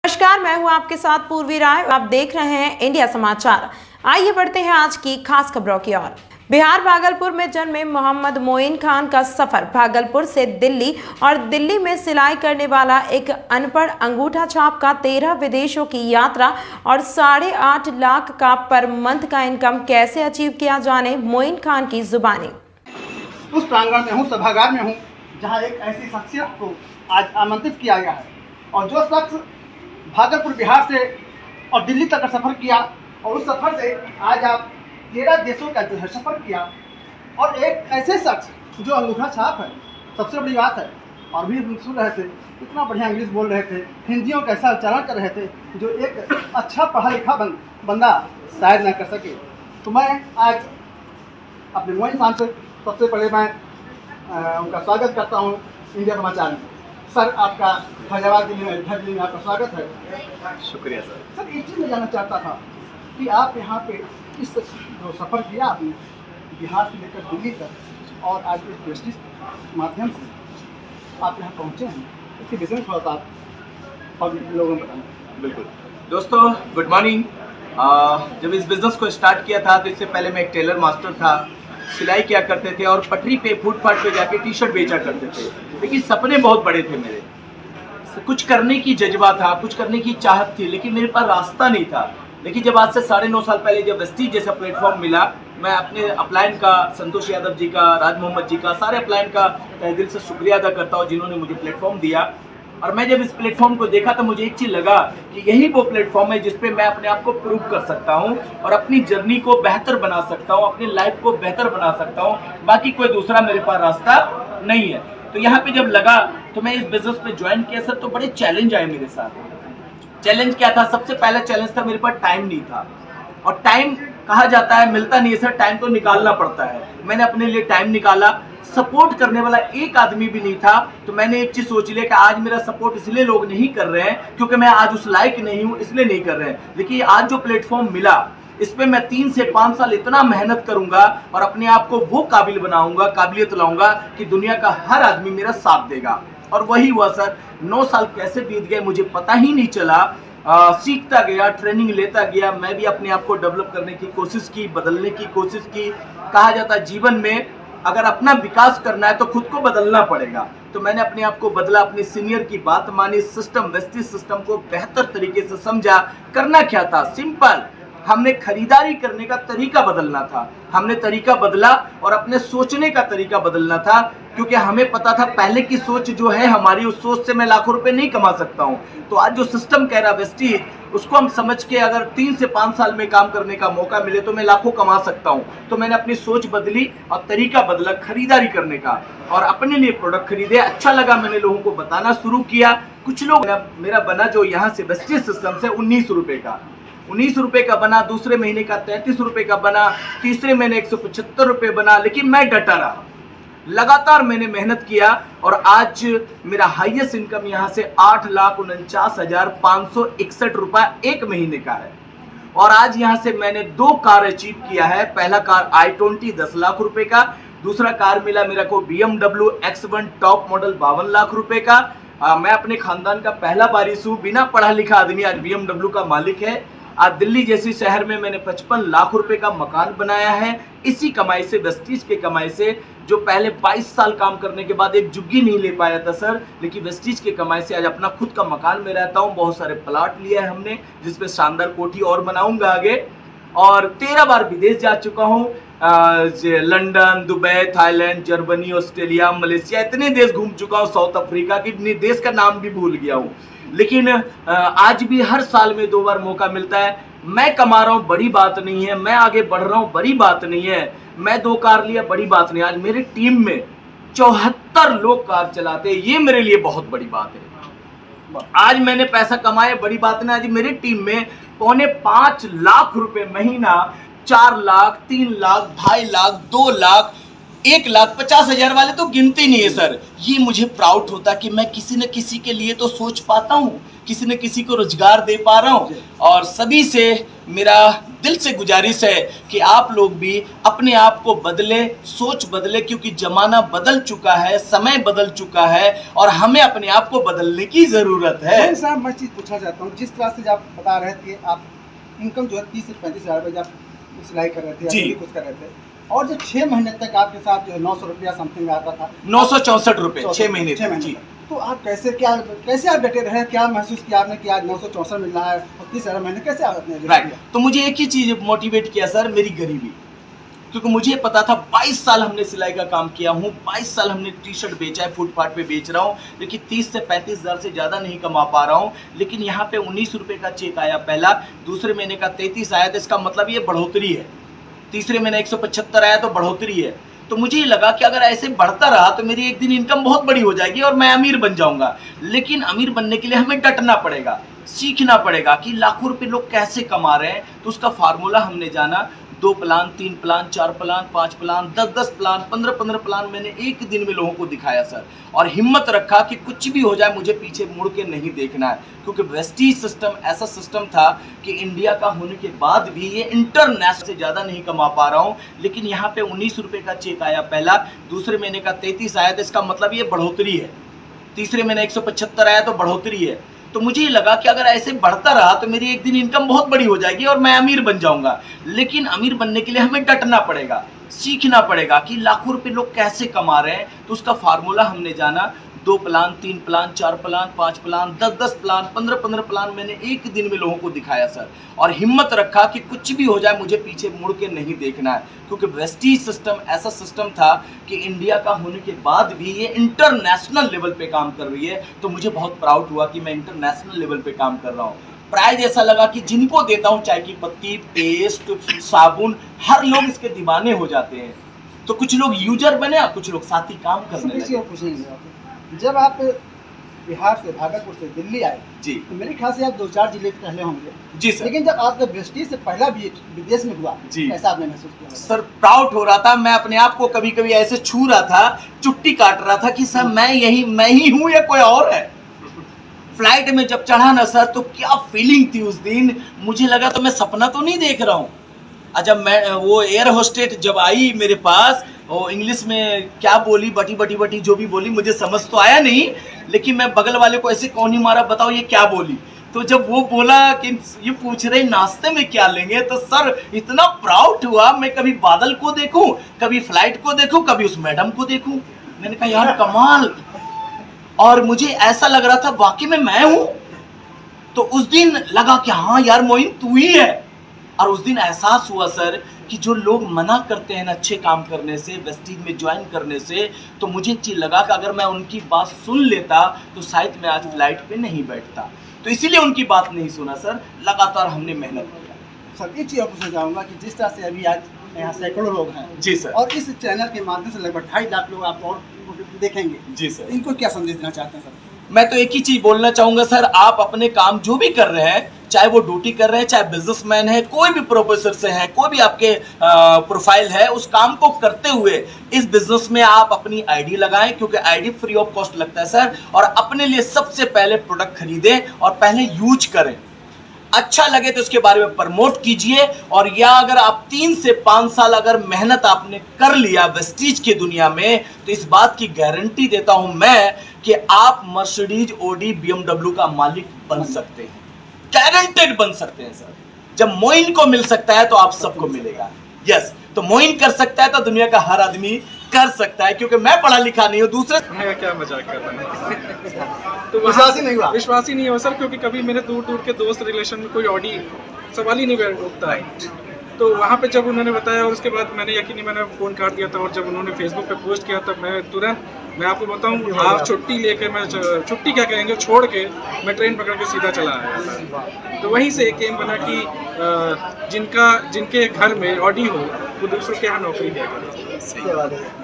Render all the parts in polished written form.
नमस्कार, मैं हूं आपके साथ पूर्वी राय। आप देख रहे हैं इंडिया समाचार। आइए बढ़ते हैं आज की खास खबरों की ओर। बिहार भागलपुर में जन्मे मोहम्मद मोइन खान का सफर भागलपुर से दिल्ली और दिल्ली में सिलाई करने वाला एक अनपढ़ अंगूठा छाप का 13 विदेशों की यात्रा और 8.5 लाख का पर मंथ का इनकम कैसे अचीव किया, जाने मोइन खान की जुबानी। उस प्रांगण में हूँ, सभागार में हूँ, जहाँ एक ऐसी शख्सियत को आज आमंत्रित किया गया है और जो शख्स भागलपुर बिहार से और दिल्ली तक का सफ़र किया और उस सफ़र से आज आप 13 देशों का जो है सफ़र किया और एक ऐसे शख्स जो अंगूठा छाप है, सबसे बड़ी बात है। और भी सुन रहे थे, इतना बढ़िया इंग्लिश बोल रहे थे, हिंदियों का ऐसा उच्चारण कर रहे थे जो एक अच्छा पढ़ा लिखा बंदा शायद न कर सके। तो मैं आज अपने मोइन खान से सबसे पहले मैं उनका स्वागत करता हूँ इंडिया समाचार में। सर, आपका फैजाबाद जिले में आपका स्वागत है। शुक्रिया सर। सर, एक चीज़ मैं जानना चाहता था कि आप यहाँ पे इस जो सफ़र किया आपने बिहार से लेकर दिल्ली तक और आज इस प्रेस्टिज माध्यम से आप यहाँ पहुँचे हैं, इसके विषय में थोड़ा सा आप और लोगों को बताना। बिल्कुल दोस्तों, गुड मॉर्निंग। जब इस बिज़नेस को स्टार्ट किया था तो इससे पहले मैं एक टेलर मास्टर था, सिलाई किया करते थे और पटरी पे फुटपाथ पे जाके टी शर्ट बेचा करते थे। लेकिन सपने बहुत बड़े थे मेरे, कुछ करने की जज्बा था, कुछ करने की चाहत थी, लेकिन मेरे पास रास्ता नहीं था। लेकिन जब आज से 9.5 साल पहले जब वेस्टीज जैसा प्लेटफॉर्म मिला, मैं अपने अपलाइन का, संतोष यादव जी का, राज मोहम्मद जी का, सारे अपलाइन का तहे दिल से शुक्रिया अदा करता हूँ जिन्होंने मुझे प्लेटफॉर्म दिया। और मैं जब इस प्लेटफॉर्म को देखा तो मुझे एक चीज़ लगा कि यही वो प्लेटफॉर्म है जिस पे मैं अपने आप को प्रूव कर सकता हूँ और अपनी जर्नी को बेहतर बना सकता हूँ, अपनी लाइफ को बेहतर बना सकता हूँ। बाकी कोई दूसरा मेरे पास रास्ता नहीं है। तो यहाँ पे जब लगा तो मैं इस बिजनेस में ज्वाइन किया सर, तो बड़े चैलेंज आए मेरे साथ। चैलेंज क्या था? सबसे पहला चैलेंज था मेरे पास टाइम नहीं था। और टाइम कहा जाता है मिलता नहीं है सर, टाइम तो निकालना पड़ता है। मैंने अपने लिए टाइम निकाला। सपोर्ट करने वाला एक आदमी भी नहीं था। तो मैंने एक चीज सोच लिया कि आज मेरा सपोर्ट इसलिए लोग नहीं कर रहे हैं क्योंकि मैं आज उस लायक नहीं हूं, इसलिए नहीं कर रहे हैं। लेकिन आज जो प्लेटफॉर्म मिला, इस पे मैं 3 से 5 साल इतना मेहनत करूंगा और अपने आप को वो काबिल बनाऊंगा, काबिलियत लाऊंगा कि दुनिया का हर आदमी मेरा साथ देगा। और वही हुआ सर। 9 साल कैसे बीत गए मुझे पता ही नहीं चला। सीखता गया, ट्रेनिंग लेता गया। मैं भी अपने आप को डेवलप करने की कोशिश की, बदलने की कोशिश की। कहा जाता है जीवन में अगर अपना विकास करना है तो खुद को बदलना पड़ेगा। तो मैंने अपने आप को बदला, अपने सीनियर की बात मानी, सिस्टम, वेस्टीज सिस्टम को बेहतर तरीके से समझा। करना क्या था? सिंपल, हमने खरीदारी करने का तरीका बदलना था। हमने तरीका बदला और अपने सोचने का तरीका बदलना था, क्योंकि हमें पता था पहले की सोच जो है हमारी, उस सोच से मैं लाखों रुपए नहीं कमा सकता हूं। तो आज जो सिस्टम कह रहा वेस्टीज, उसको हम समझ के अगर 3 से 5 साल में काम करने का मौका मिले तो मैं लाखों कमा सकता हूं। तो मैंने अपनी सोच बदली और तरीका बदला खरीदारी करने का और अपने लिए प्रोडक्ट खरीदे। अच्छा लगा, मैंने लोगों को बताना शुरू किया। कुछ लोग मेरा बना जो यहाँ से वेस्टीज सिस्टम से 19 रुपए का, 19 रुपए का बना, दूसरे महीने का 33 रुपए का बना, तीसरे महीने 175 रुपए बना। लेकिन मैं डटा रहा, लगातार मैंने मेहनत किया और आज मेरा हाईएस्ट इनकम यहाँ से 8,49,561 रुपए एक महीने का है। और आज यहाँ से मैंने 2 कार अचीव किया है। पहला कार i20 10 लाख रुपए का, दूसरा कार मिला मेरे को BMW X1 top model 52 lakh रुपए का। मैं अपने खानदान का पहला वारिस हूँ, बिना पढ़ा लिखा आदमी आज BMW का मालिक है। आज दिल्ली जैसी शहर में मैंने 55 लाख रुपए का मकान बनाया है, इसी कमाई से, वेस्टीज के कमाई से। जो पहले 22 साल काम करने के बाद एक जुग्गी नहीं ले पाया था सर, लेकिन वेस्टीज के कमाई से आज अपना खुद का मकान में रहता हूँ। बहुत सारे प्लाट लिया है हमने, जिसपे शानदार कोठी और बनाऊंगा आगे। और 13 बार विदेश जा चुका हूँ, London, Dubai, Thailand, Germany, Australia, Malaysia, इतने देश घूम चुका हूँ, साउथ अफ्रीका की देश का नाम भी भूल गया हूँ। लेकिन आज भी हर साल में 2 बार मौका मिलता है। मैं कमा रहा हूँ, बड़ी बात नहीं है। मैं आगे बढ़ रहा हूँ, बड़ी बात नहीं है। मैं 2 कार लिया, बड़ी बात नहीं। आज मेरी टीम में 74 लोग कार चलाते हैं, ये मेरे लिए बहुत बड़ी बात है। आज मैंने पैसा कमाया, बड़ी बात नहीं। आज मेरी टीम में 4.5 लाख रुपए महीना, 4 लाख, 3 लाख, 2.5 लाख, 2 लाख, 1,50,000 वाले तो गिनती नहीं है सर। ये मुझे प्राउड होता कि मैं किसी न किसी के लिए तो सोच पाता हूँ, किसी न किसी को रोजगार दे पा रहा हूँ। और सभी से मेरा दिल से गुजारिश है कि आप लोग भी अपने आप को बदले, सोच बदले, क्योंकि जमाना बदल चुका है, समय बदल चुका है और हमें अपने आप को बदलने की जरूरत है। मोइन साहब, मैं चीज़ पूछना चाहता हूँ, जिस तरह से आप बता रहे थे आप इनकम जो है 30 से 35 हज़ार रुपये आप सिलाई कर रहे थे जी। या कुछ कर रहे थे, और जो 6 महीने तक आपके साथ जो है 900 रुपया समथिंग आता था, 964 रुपये 6 महीने 6 महीने जी। तक। तो आप कैसे आप डटे रहे, क्या महसूस किया आपने कि आज 964 मिल रहा है और 30,000 महीने, कैसे आपने राइट। तो मुझे एक ही चीज मोटिवेट किया सर, मेरी गरीबी, क्योंकि मुझे पता था 22 साल हमने सिलाई का काम किया हूँ, 22 साल हमने टी शर्ट बेचा है, फुटपाथ पे बेच रहा हूँ, लेकिन 30 से 35 हज़ार से ज़्यादा नहीं कमा पा रहा हूँ। लेकिन यहाँ पे 19 रुपये का चेक आया पहला, दूसरे महीने का 33 आया, तो इसका मतलब ये बढ़ोतरी है। तीसरे महीने 175 आया तो बढ़ोतरी है। तो मुझे ये लगा कि अगर ऐसे बढ़ता रहा तो मेरी एक दिन इनकम बहुत बड़ी हो जाएगी और मैं अमीर बन जाऊंगा। लेकिन अमीर बनने के लिए हमें डटना पड़ेगा, सीखना पड़ेगा कि लाखों रुपए लोग कैसे कमा रहे हैं। तो उसका फार्मूला हमने जाना, 2 plan, 3 plan, 4 plan, 5 plan, 10 plan, 15 plan मैंने एक दिन में लोगों को दिखाया सर, और हिम्मत रखा कि कुछ भी हो जाए मुझे पीछे मुड़ के नहीं देखना है। क्योंकि वेस्टीज सिस्टम ऐसा सिस्टम था कि इंडिया का होने के बाद भी ये इंटरनेशनल से ज़्यादा नहीं कमा पा रहा हूँ। लेकिन यहाँ पे 19 रुपये का चेक आया पहला, दूसरे महीने का 33 आया, तो इसका मतलब ये बढ़ोतरी है। तीसरे महीने 175 आया तो बढ़ोतरी है। तो मुझे ये लगा कि अगर ऐसे बढ़ता रहा तो मेरी एक दिन इनकम बहुत बड़ी हो जाएगी और मैं अमीर बन जाऊंगा। लेकिन अमीर बनने के लिए हमें डटना पड़ेगा, सीखना पड़ेगा कि लाखों रुपए लोग कैसे कमा रहे हैं। तो उसका फार्मूला हमने जाना, 2 plan, 3 plan, 4 plan, 5 plan, 10 plan, 15 plan मैंने एक दिन में लोगों को दिखाया सर, और हिम्मत रखा कि कुछ भी हो जाए मुझे पीछे मुड़ के नहीं देखना है। क्योंकि वेस्टीज सिस्टम ऐसा सिस्टम था कि इंडिया का होने के बाद भी ये इंटरनेशनल लेवल पे काम कर रही है। तो मुझे बहुत प्राउड हुआ कि मैं इंटरनेशनल लेवल पे काम कर रहा हूँ। प्राइज ऐसा लगा कि जिनको देता हूँ चाय की पत्ती, पेस्ट, साबुन, हर लोग इसके दीवाने हो जाते हैं। तो कुछ लोग यूजर बने और कुछ लोग साथी काम करने लगे। जब आप बिहार से, भागलपुर से दिल्ली आए जी, तो मेरे ख्याल से आप 2-4 जिले के पहले होंगे जी सर। लेकिन जब आपका वेस्टीज से पहला भी विदेश में हुआ जी, कैसा आपने महसूस किया? सर प्राउड हो रहा था। मैं अपने आप को कभी कभी ऐसे छू रहा था, चुट्टी काट रहा था कि सर मैं ही हूँ या कोई और है। फ्लाइट में जब चढ़ा ना सर, तो क्या फीलिंग थी उस दिन, मुझे लगा तो मैं सपना तो नहीं देख रहा हूँ। जब मैं वो एयर होस्टेट जब आई मेरे पास, वो इंग्लिश में क्या बोली, बटी जो भी बोली मुझे समझ तो आया नहीं, लेकिन मैं बगल वाले को ऐसे कौन ही मारा, बताओ ये क्या बोली। तो जब वो बोला कि ये पूछ रहे नाश्ते में क्या लेंगे, तो सर इतना प्राउड हुआ। मैं कभी बादल को देखूं, कभी फ्लाइट को देखूं, कभी उस मैडम को देखूं। मैंने कहा यार कमाल, और मुझे ऐसा लग रहा था वाकई में मैं हूं। तो उस दिन लगा कि हाँ यार मोइन तू ही है। और उस दिन एहसास हुआ सर कि जो लोग मना करते हैं ना अच्छे काम करने से, वेस्टीज में ज्वाइन करने से, तो मुझे एक चीज लगा कि अगर मैं उनकी बात सुन लेता तो शायद मैं आज फ्लाइट पे नहीं बैठता। तो इसीलिए उनकी बात नहीं सुना सर, लगातार हमने मेहनत किया। सर एक चीज़ और पूछना चाहूँगा कि जिस तरह से अभी आज यहाँ सैकड़ों लोग हैं जी सर, और इस चैनल के माध्यम से लगभग 2.5 लाख लोग आपको और देखेंगे जी सर, इनको क्या संदेश देना चाहते हैं सर? मैं तो एक ही चीज बोलना चाहूंगा सर, आप अपने काम जो भी कर रहे हैं, चाहे वो ड्यूटी कर रहे हैं, चाहे बिजनेसमैन है, कोई भी प्रोफेसर से है, कोई भी आपके प्रोफाइल है, उस काम को करते हुए इस बिजनेस में आप अपनी आईडी लगाएं, क्योंकि आईडी फ्री ऑफ कॉस्ट लगता है सर। और अपने लिए सबसे पहले प्रोडक्ट खरीदें और पहले यूज करें, अच्छा लगे तो उसके बारे में प्रमोट कीजिए। और या अगर आप 3 से 5 साल अगर मेहनत आपने कर लिया वेस्टीज की दुनिया में, तो इस बात की गारंटी देता हूं मैं कि आप मर्सिडीज, ऑडी, बीएमडब्ल्यू का मालिक बन सकते हैं, गारंटेड बन सकते हैं सर। जब मोइन को मिल सकता है तो आप सबको मिलेगा। यस, तो मोइन कर सकता है तो दुनिया का हर आदमी कर सकता है, क्योंकि मैं पढ़ा लिखा नहीं हूँ। दूसरे मैं क्या मजाक कर रहा है तो विश्वास ही नहीं हुआ? विश्वास ही नहीं हुआ सर, क्योंकि कभी मेरे दूर के दोस्त रिलेशन में कोई ऑडी सवाल ही नहीं उठता है। तो वहाँ पे जब उन्होंने बताया और उसके बाद मैंने यकीनी मैंने फ़ोन काट दिया था। और जब उन्होंने फेसबुक पे पोस्ट किया तब मैं तुरंत, मैं आपको बताऊँ, हाफ छुट्टी लेके मैं, छुट्टी क्या कहेंगे, छोड़ के मैं ट्रेन पकड़ के सीधा चला आया था। तो वहीं से एक एम बना कि जिनके घर में ऑडी हो वो दूसरों के यहाँ नौकरी किया करें।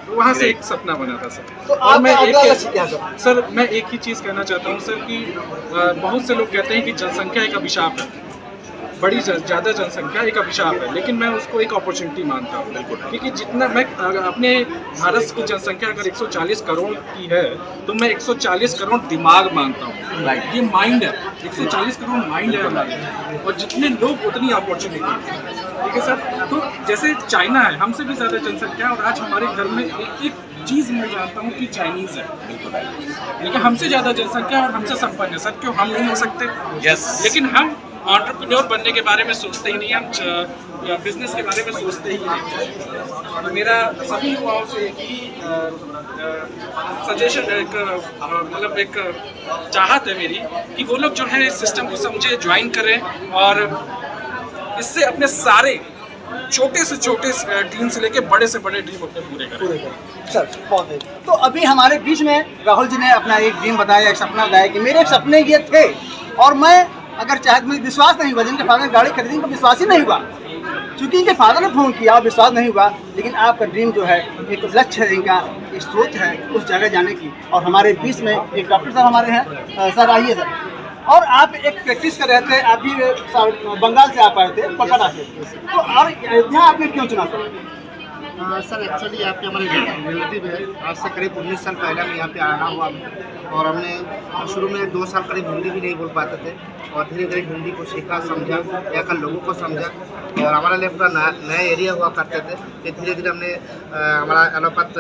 तो वहाँ से एक सपना बना था सर। तो और मैं सर मैं एक ही चीज़ कहना चाहता हूँ सर कि बहुत से लोग कहते हैं कि जनसंख्या एक अभिशाप है, बड़ी ज़्यादा जनसंख्या एक अभिशाप है, लेकिन मैं उसको एक अपॉर्चुनिटी मानता हूँ। बिल्कुल, क्योंकि जितना मैं अपने भारत की जनसंख्या अगर 140 करोड़ की है तो मैं 140 करोड़ दिमाग मानता हूँ। राइट, ये माइंड है, 140 करोड़ माइंड है हमारे, और जितने लोग उतनी अपॉर्चुनिटी। ठीक है सर। तो जैसे चाइना है, हमसे भी ज़्यादा जनसंख्या, और आज हमारे घर में एक चीज़ मैं जानता हूँ कि चाइनीज़ है। बिल्कुल, लेकिन हमसे ज़्यादा जनसंख्या और हमसे संपन्न है सर। क्यों हम नहीं हो सकते? यस। लेकिन हम एंटरप्रेन्योर बनने के बारे में सोचते ही नहीं, हम बिजनेस के बारे में सोचते ही नहीं। तो मेरा सभी युवाओं से एक ही सजेशन, मतलब एक चाहत है मेरी कि वो लोग जो है इस सिस्टम को समझे, ज्वाइन करें, और इससे अपने सारे छोटे से छोटे ड्रीम से लेके बड़े से बड़े ड्रीम अपने पूरे करें। सर बहुत। तो अभी हमारे बीच में राहुल जी ने अपना एक ड्रीम बताया, एक सपना बताया कि मेरे सपने ये थे, और मैं अगर चाहे, मुझे विश्वास नहीं हुआ, जिनके फादर गाड़ी खरीदेंगे तो विश्वास ही नहीं हुआ, क्योंकि इनके फादर ने फ़ोन किया और विश्वास नहीं हुआ। लेकिन आपका ड्रीम जो है, एक लक्ष्य है, इनका एक सोच है उस जगह जाने की। और हमारे बीच में एक डॉक्टर साहब हमारे हैं। सर आइए सर। और आप एक प्रैक्टिस कर रहे थे, आप भी बंगाल से आप आए थे, पटना से, तो और अयोध्या आपने क्यों चुना सर? एक्चुअली यहाँ पे हमारे रिलेटिव है। आज से करीब 19 साल पहले मैं यहाँ पे आना हुआ, और हमने शुरू में 2 साल करीब हिंदी भी नहीं बोल पाते थे, और धीरे धीरे हिंदी को सीखा, समझा, यहाँ का लोगों को समझा, और हमारा लिए पूरा नया एरिया हुआ करते थे। फिर धीरे धीरे हमने हमारा एलोपैथ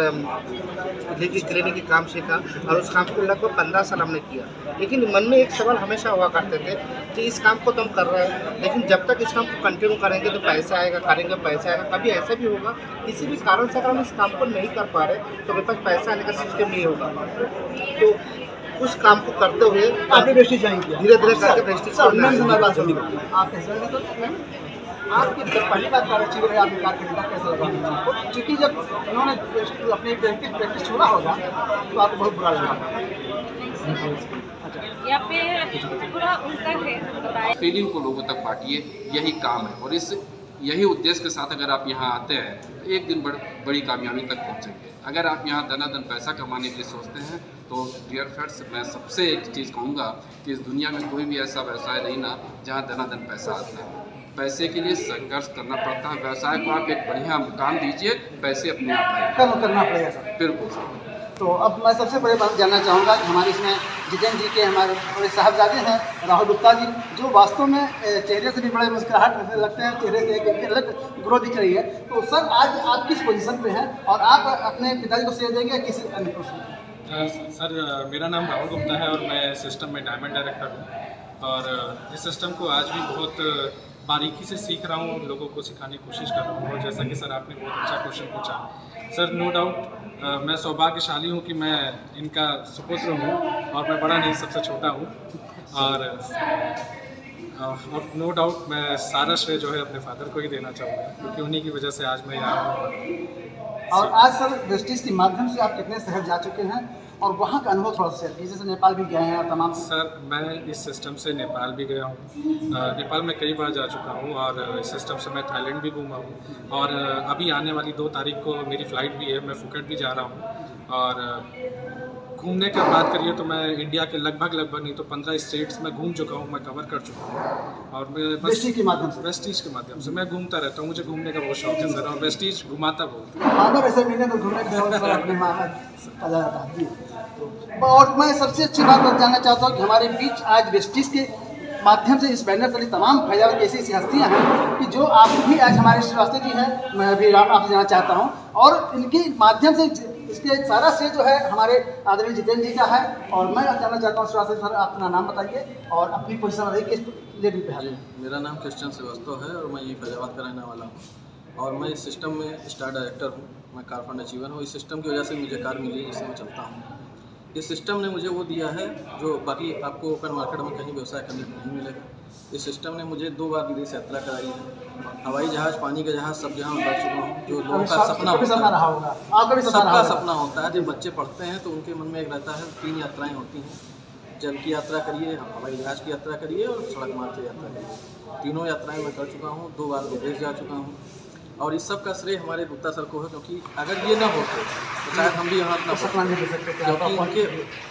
क्लिनिक की काम सीखा, और उस काम को लगभग 15 साल हमने किया। लेकिन मन में एक सवाल हमेशा हुआ करते थे कि इस काम को तो हम कर रहे हैं, लेकिन जब तक इस काम को कंटिन्यू करेंगे तो पैसा आएगा, करेंगे पैसा आएगा। कभी ऐसा भी होगा किसी भी कारण से अगर हम इस काम को नहीं कर पा रहे तो मेरे पास पैसा आने का सिस्टम नहीं होगा। तो उस काम को करते हुए आपने प्रेस्टीज ज्वाइन किया, धीरे धीरे करके प्रेस्टीज। आपकी पहली बात अच्छी है, आपकी कारकिर्दी कैसा लगा आपको? क्योंकि जब उन्होंने अपनी प्रैक्टिस छोड़ा होगा तो आपको बहुत बुरा लगा। यहाँ पे पूरा उल्टा है, फीलिंग को लोगों तक बांटिए, यही काम है। और इस यही उद्देश्य के साथ अगर आप यहाँ आते हैं तो एक दिन बड़ी कामयाबी तक पहुँचेंगे। अगर आप यहाँ धनाधन पैसा कमाने के लिए सोचते हैं तो डियर फ्रेंड्स, मैं सबसे एक चीज़ कहूँगा कि इस दुनिया में कोई भी ऐसा व्यवसाय नहीं ना जहाँ धनाधन पैसा आता है। पैसे के लिए संघर्ष करना पड़ता है। व्यवसाय को आप एक बढ़िया काम दीजिए, पैसे अपने आप आएंगे। करना पड़ेगा सर। बिल्कुल सर। तो अब मैं सबसे बड़ी बात जानना चाहूँगा कि हमारे इसमें जितेंद्र जी के हमारे बड़े साहबजादे हैं राहुल गुप्ता जी, जो वास्तव में चेहरे से भी बड़े मुस्कुराहट लगते हैं, चेहरे से एक अलग ग्रोथ दिख रही है। तो सर आज आप किस पोजीशन पे हैं, और आप अपने पिताजी को शेयर देंगे या किसी अन्य पोजीशन? सर मेरा नाम राहुल गुप्ता है, और मैं सिस्टम में डायमंड डायरेक्टर हूँ, और इस सिस्टम को आज भी बहुत बारीकी से सीख रहा हूँ, लोगों को सिखाने की कोशिश कर रहा हूँ। और जैसा कि सर आपने बहुत अच्छा क्वेश्चन पूछा सर, नो डाउट मैं सौभाग्यशाली हूँ कि मैं इनका सुपुत्र हूँ, और मैं बड़ा नहीं, सबसे छोटा हूँ। और नो डाउट मैं सारा श्रेय जो है अपने फादर को ही देना चाहूँगा, क्योंकि उन्हीं की वजह से आज मैं यहाँ हूँ। और आज सर वेस्टिज के माध्यम से आप कितने शहर जा चुके हैं, और वहाँ का अनुभव थोड़ा सा शेयर कीजिए। जैसे नेपाल भी गए हैं तमाम। सर मैं इस सिस्टम से नेपाल भी गया हूँ, नेपाल में कई बार जा चुका हूँ, और इस सिस्टम से मैं थाईलैंड भी घूमा हूँ, और अभी आने वाली 2 तारीख को मेरी फ़्लाइट भी है, मैं फुकेट भी जा रहा हूँ। और घूमने की बात करिए तो मैं इंडिया के लगभग नहीं तो 15 स्टेट्स में घूम चुका हूँ, मैं कवर कर चुका हूँ। और मैं बस वेस्टिज के माध्यम से मैं घूमता रहता हूँ, मुझे घूमने का बहुत शौक है सर, और वेस्टिज घुमाता बहुत। फादर ऐसे मिले तो घूमने का शौक अपने माँ का जाता है। और मैं सबसे अच्छी बात जानना चाहता हूँ कि हमारे बीच आज वेस्टिज के माध्यम से इस बैनर तले तमाम फैजावत की ऐसी हस्तियाँ हैं कि जो आप भी आज हमारे श्रीवास्तव जी हैं, मैं भी राम आपसे जानना चाहता हूँ, और इनके माध्यम से इसके सारा श्रेय जो है हमारे आदरणीय जितेंद्र जी का है। और मैं जानना चाहता हूँ श्रीवास्तव सर, अपना नाम बताइए और अपनी पोजीशन बताइए, किस लेवल पे हाजिर हैं? मेरा नाम क्रिश्चियन श्रीवास्तव है, और मैं यही फैजाबाद का रहने वाला हूँ, और मैं इस सिस्टम में स्टार डायरेक्टर हूँ। मैं कार फंड अचीवर हूँ। इस सिस्टम की वजह से मुझे कार मिली, जिससे मैं चलता हूँ। इस सिस्टम ने मुझे वो दिया है जो बाकी आपको ओपन मार्केट में कहीं व्यवसाय करने को नहीं मिलेगा। इस सिस्टम ने मुझे 2 बार विदेश यात्रा कराई है। हवाई जहाज़, पानी का जहाज़, सब जहाँ मैं बैठ चुका हूँ। जो लोगों का सपना होता है, सबका सपना होता है, जब बच्चे पढ़ते हैं तो उनके मन में एक रहता है 3 यात्राएँ होती हैं। जल की यात्रा करिए, हवाई जहाज़ की यात्रा करिए, और सड़क मार्ग से यात्रा करिए। तीनों यात्राएँ मैं कर चुका हूँ। 2 बार विदेश जा चुका हूँ। और इस सब का श्रेय हमारे गुप्ता सर को है, क्योंकि अगर ये ना होते तो शायद हम भी यहाँ ना होते, क्योंकि उनके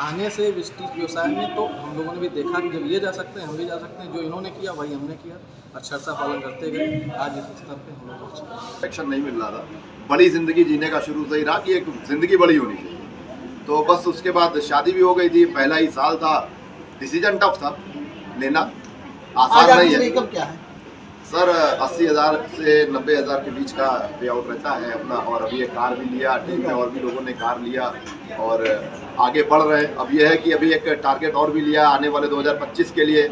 आने से वेस्टीज व्यवसाय में तो हम लोगों ने भी देखा कि जब ये जा सकते हैं हम भी जा सकते हैं। जो इन्होंने किया वही हमने किया, अक्षरशः पालन करते गए, आज इस स्तर पे हम लोग पहुँचे। एक्शन नहीं मिल रहा था, बड़ी जिंदगी जीने का शुरू से ही रहा कि एक जिंदगी बड़ी होनी चाहिए। तो बस उसके बाद शादी भी हो गई थी, पहला ही साल था, डिसीजन टफ था लेना, आसान नहीं है। इनकम क्या है सर 80,000 से 90,000 के बीच का पे आउट रहता है अपना, और अभी एक कार भी लिया, टीम में और भी लोगों ने कार लिया और आगे बढ़ रहे हैं। अब यह है कि अभी एक टारगेट और भी लिया आने वाले 2025 के लिए,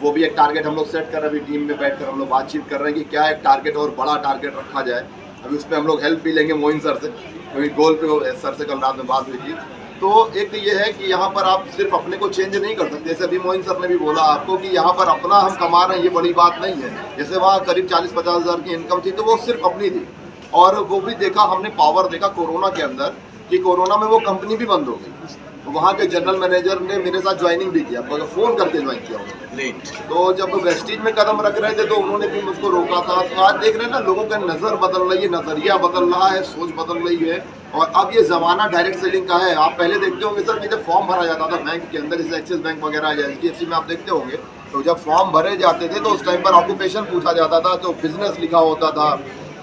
वो भी एक टारगेट हम लोग सेट कर रहे हैं। अभी टीम में बैठकर हम लोग बातचीत कर रहे हैं कि क्या एक टारगेट और बड़ा टारगेट रखा जाए। अभी उस पर हम लोग हेल्प भी लेंगे मोइन सर से, क्योंकि गोल पे सर से कल रात में बात हुई थी। तो एक तो ये है कि यहाँ पर आप सिर्फ अपने को चेंज नहीं कर सकते, जैसे अभी मोइन सर ने भी बोला आपको कि यहाँ पर अपना हम कमा रहे हैं ये बड़ी बात नहीं है। जैसे वहाँ करीब 40-50 हज़ार की इनकम थी तो वो सिर्फ अपनी थी, और वो भी देखा हमने पावर देखा कोरोना के अंदर कि कोरोना में वो कंपनी भी बंद हो गई। वहाँ के जनरल मैनेजर ने मेरे साथ ज्वाइनिंग भी किया, मगर फ़ोन करके ज्वाइन किया उन्होंने। तो जब वेस्टीज में कदम रख रहे थे तो उन्होंने भी मुझको रोका था। तो आज देख रहे हैं ना, लोगों का नज़र बदल रही है, नज़रिया बदल रहा है, सोच बदल रही है, और अब ये ज़माना डायरेक्ट सेलिंग का है। आप पहले देखते होंगे सर कि जब फॉर्म भरा जाता था बैंक के अंदर, जैसे एक्सिस बैंक वगैरह या HDFC में आप देखते होंगे, तो जब फॉर्म भरे जाते थे तो उस टाइम पर ऑक्यूपेशन पूछा जाता था, तो बिजनेस लिखा होता था,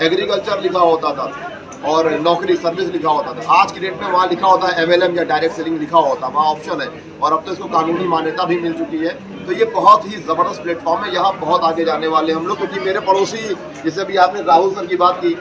एग्रीकल्चर लिखा होता था और नौकरी सर्विस लिखा होता था। आज की डेट में वहाँ लिखा होता है MLM या डायरेक्ट सेलिंग लिखा होता है, वहाँ ऑप्शन है, और अब तो इसको कानूनी मान्यता भी मिल चुकी है। तो ये बहुत ही ज़बरदस्त प्लेटफॉर्म है, यहाँ बहुत आगे जाने वाले हम लोग। क्योंकि मेरे पड़ोसी, जैसे अभी आपने राहुल सर की बात की,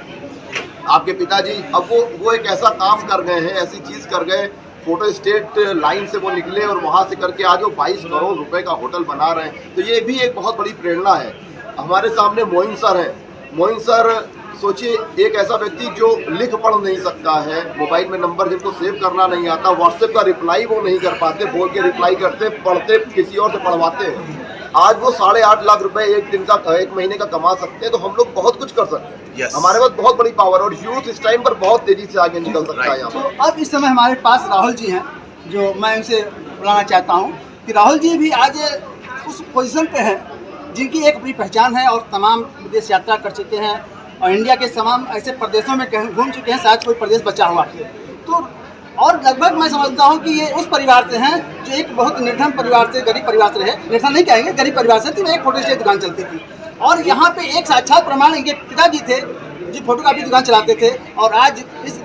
आपके पिताजी, अब वो एक ऐसा काम कर गए हैं, ऐसी चीज़ कर गए, फोटो स्टेट लाइन से वो निकले और वहाँ से करके आज वो 22 करोड़ रुपए का होटल बना रहे हैं। तो ये भी एक बहुत बड़ी प्रेरणा है। हमारे सामने मोइन सर हैं। मोइन सर सोचिए, एक ऐसा व्यक्ति जो लिख पढ़ नहीं सकता है, मोबाइल में नंबर जिनको सेव करना नहीं आता, व्हाट्सएप का रिप्लाई वो नहीं कर पाते, बोल के रिप्लाई करते, पढ़ते किसी और से पढ़वाते हैं। आज वो 8.5 लाख रुपए एक दिन का, एक महीने का कमा सकते हैं। तो हम लोग बहुत कुछ कर सकते हैं। हमारे पास बहुत बड़ी पावर, और यूथ इस टाइम पर बहुत तेजी से आगे निकल सकता है। यहाँ तो अब इस समय हमारे पास राहुल जी हैं, जो मैं इनसे बुलाना चाहता हूँ कि राहुल जी भी आज उस पोजीशन पे हैं जिनकी एक अपनी पहचान है, और तमाम विदेश यात्रा कर चुके हैं और इंडिया के तमाम ऐसे प्रदेशों में घूम चुके हैं, शायद कोई प्रदेश बचा हुआ। तो और लगभग मैं समझता हूँ कि ये उस परिवार से हैं जो एक बहुत निर्धन परिवार से, गरीब परिवार से रहे, निर्धन नहीं कहेंगे, गरीब परिवार से, तो एक फोटो स्टेट दुकान चलती थी। और यहाँ पे एक साक्षात प्रमाण इनके पिताजी थे जो फोटोकॉपी दुकान चलाते थे, और आज इस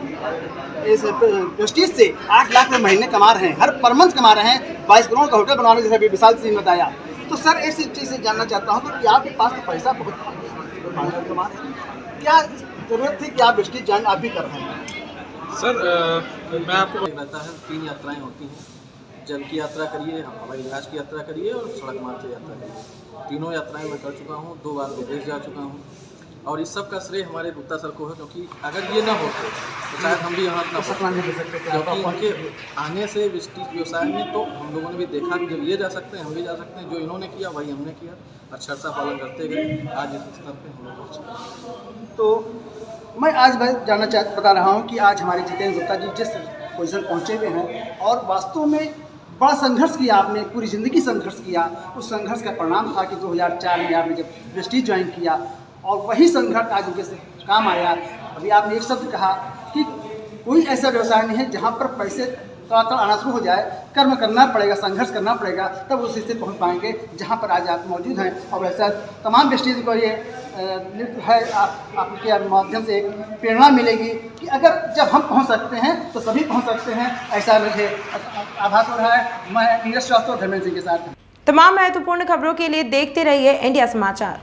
प्रेस्टीज से 8 लाख में महीने कमा रहे हैं, हर पर मंथ कमा रहे हैं, 22 करोड़ का होटल बनवाने, जैसे अभी विशाल सिंह ने बताया। तो सर इस चीज़ से जानना चाहता हूँ कि आपके पास तो पैसा बहुत कमा रहे हैं, क्या जरूरत थी कि आप प्रेस्टीज ज्वाइन आप भी कर रहे हैं? सर मैं आपको रहता है 3 यात्राएं होती हैं, जल की यात्रा करिए, हवाई जहाज की यात्रा करिए और सड़क मार्ग से यात्रा करिए। तीनों यात्राएं मैं कर चुका हूँ, 2 बार विदेश जा चुका हूँ, और इस सब का श्रेय हमारे गुप्ता सर को है, क्योंकि अगर ये ना होते तो शायद हम भी यहाँ ना होते, क्योंकि उनके आने से वेस्टीज व्यवसाय में तो हम लोगों ने भी देखा कि जब ये जा सकते हैं हम भी जा सकते हैं। जो इन्होंने किया वही हमने किया, अक्षरशः पालन करते गए, आज इस स्तर पे हम लोग पहुँचे। तो मैं आज बता रहा हूँ कि आज हमारे जितेंद्र गुप्ता जी जिस पोजीशन पहुँचे हुए हैं, और वास्तव में बड़ा संघर्ष किया आपने, पूरी ज़िंदगी संघर्ष किया। उस संघर्ष का परिणाम था कि 2004 में आपने जब प्रेस्टीज ज्वाइन किया, और वही संघर्ष आज उनके काम आया। अभी आपने एक शब्द कहा कि कोई ऐसा व्यवसाय नहीं है जहाँ पर पैसे तड़ातड़ आना शुरू हो जाए, कर्म करना पड़ेगा, संघर्ष करना पड़ेगा, तब उस स्थिति पहुँच पाएंगे जहाँ पर आज आप मौजूद हैं। और ऐसा तमाम प्रेस्टीज को ये नृत्य है, आपके माध्यम से एक प्रेरणा मिलेगी कि अगर जब हम पहुँच सकते हैं तो सभी पहुँच सकते हैं, ऐसा मुझे आभास हो रहा है। मैं नीरज श्रीवास्तव धर्मेंद्र सिंह के साथ। तमाम महत्वपूर्ण खबरों के लिए देखते रहिए इंडिया समाचार।